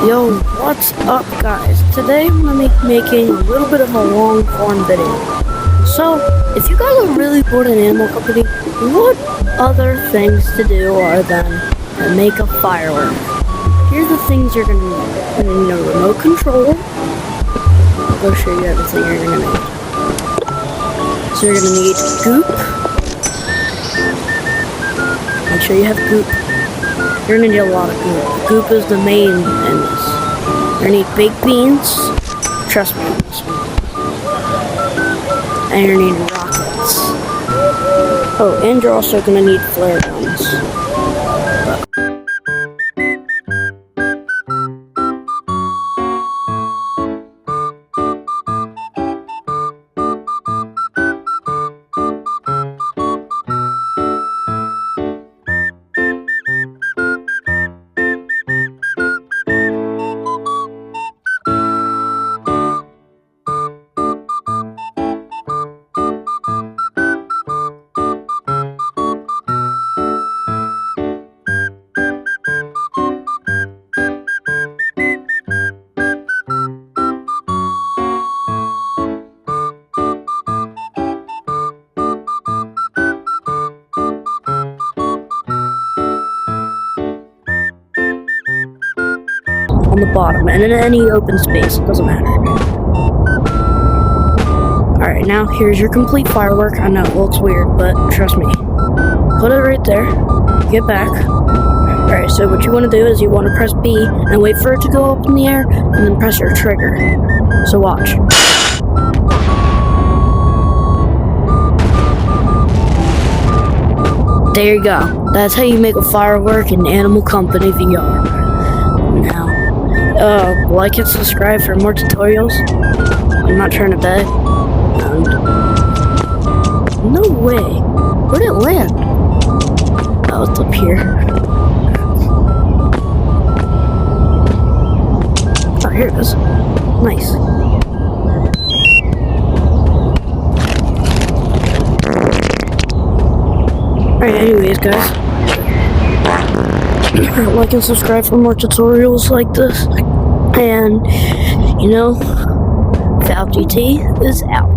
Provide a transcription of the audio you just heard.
Yo, what's up guys? Today I'm going to be making a little bit of a long form video. So, if you guys are really bored in Animal Company, what other things to do other than to make a firework? Here's the things you're going to need. You're going to need a remote control. I'll go show you everything you're going to need. So you're going to need goop. Make sure you have goop. You're gonna need a lot of goop. Goop is the main in this. You're gonna need baked beans. Trust me on this one. And you're gonna need rockets. Oh, and you're also gonna need flare guns. On the bottom, and in any open space, it doesn't matter. Alright, now here's your complete firework. I know it looks weird, but trust me. Put it right there. Get back. Alright, so what you want to do is you want to press B and wait for it to go up in the air, and then press your trigger. So watch. There you go. That's how you make a firework in Animal Company VR. Now, like and subscribe for more tutorials. I'm not trying to beg. And no way. Where'd it land? Oh, it's up here. Oh, here it is. Nice. Alright, anyways, guys. Like and subscribe for more tutorials like this. And, you know, Val GT is out.